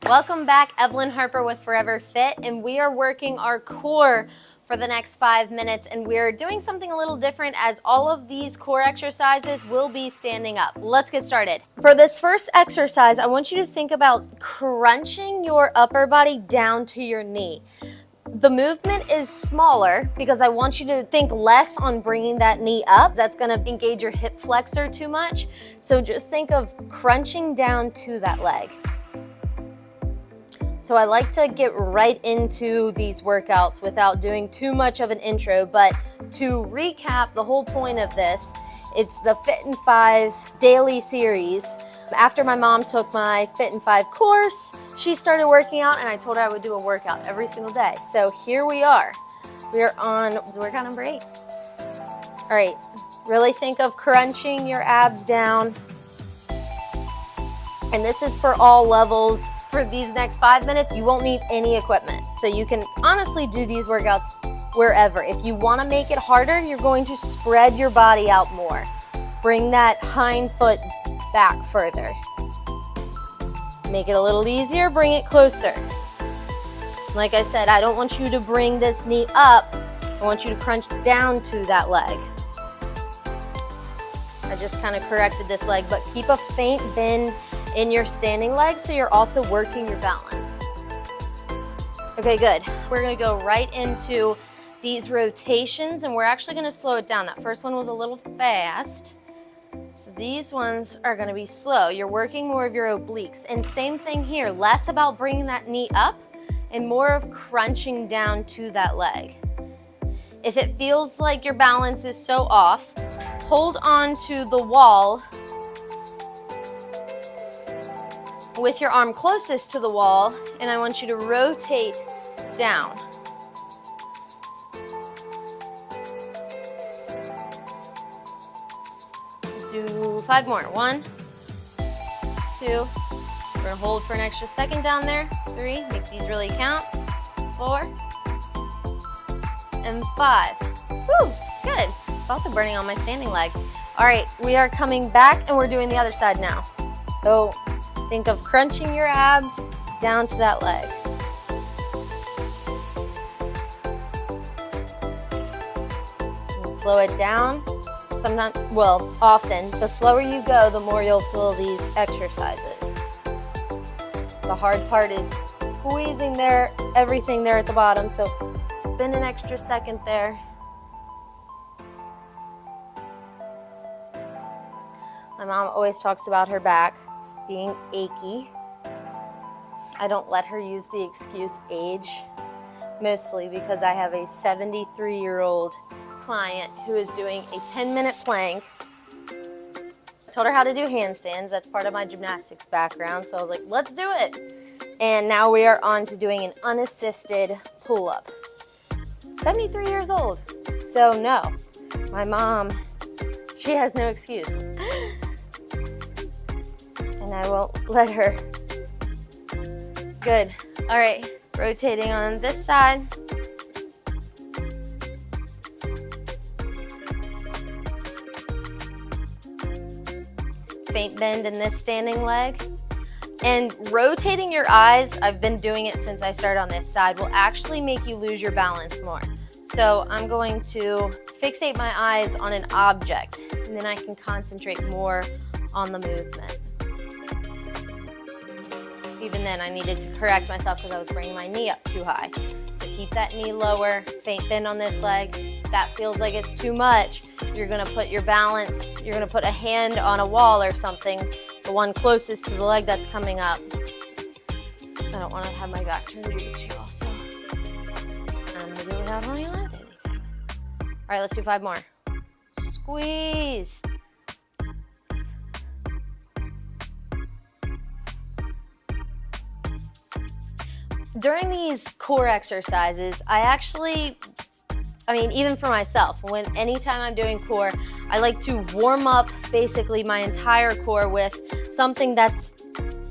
Welcome back, Evelyn Harper with Forever Fit, and we are working our core for the next 5 minutes, and we're doing something a little different as all of these core exercises will be standing up. Let's get started. For this first exercise, I want you to think about crunching your upper body down to your knee. The movement is smaller because I want you to think less on bringing that knee up. That's going to engage your hip flexor too much. So just think of crunching down to that leg. So I like to get right into these workouts without doing too much of an intro, but to recap the whole point of this, it's the Fit in 5 daily series. After my mom took my Fit in 5 course, she started working out and I told her I would do a workout every single day. So here we are. We are on workout number 8. All right, really think of crunching your abs down. And this is for all levels. For these next 5 minutes, you won't need any equipment. So you can honestly do these workouts wherever. If you want to make it harder, you're going to spread your body out more. Bring that hind foot back further. Make it a little easier, bring it closer. Like I said, I don't want you to bring this knee up. I want you to crunch down to that leg. I just kind of corrected this leg, but keep a faint bend in your standing leg so you're also working your balance. Okay, good. We're gonna go right into these rotations and we're actually gonna slow it down. That first one was a little fast. So these ones are gonna be slow. You're working more of your obliques. And same thing here, less about bringing that knee up and more of crunching down to that leg. If it feels like your balance is so off, hold on to the wall with your arm closest to the wall, and I want you to rotate down. Let's do 5 more. 1, 2, we're gonna hold for an extra second down there. 3, make these really count. 4, and 5. Woo, good. It's also burning on my standing leg. All right, we are coming back and we're doing the other side now. So think of crunching your abs down to that leg. And slow it down. Sometimes, well, often, the slower you go, the more you'll feel these exercises. The hard part is squeezing everything there at the bottom, so spin an extra second there. My mom always talks about her back being achy. I don't let her use the excuse age, mostly because I have a 73-year-old client who is doing a 10-minute plank. I told her how to do handstands. That's part of my gymnastics background, so I was like, let's do it. And now we are on to doing an unassisted pull-up. 73 years old. So no, my mom, she has no excuse. And I won't let her. Good. All right, rotating on this side. Faint bend in this standing leg. And rotating your eyes, I've been doing it since I started on this side, will actually make you lose your balance more. So I'm going to fixate my eyes on an object, and then I can concentrate more on the movement. Even then, I needed to correct myself because I was bringing my knee up too high. So keep that knee lower, faint bend on this leg. If that feels like it's too much, you're gonna put your balance, you're gonna put a hand on a wall or something, the one closest to the leg that's coming up. I don't wanna have my back turned to you also. I'm gonna do it without running on anything. All right, let's do 5 more. Squeeze. During these core exercises, even for myself, anytime I'm doing core, I like to warm up basically my entire core with something that's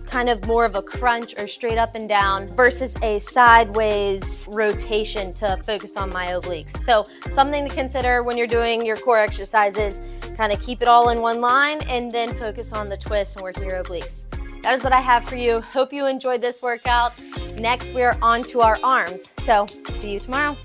kind of more of a crunch or straight up and down versus a sideways rotation to focus on my obliques. So something to consider when you're doing your core exercises, kind of keep it all in one line and then focus on the twist and working your obliques. that is what I have for you. Hope you enjoyed this workout. Next, we're on to our arms. So see you tomorrow.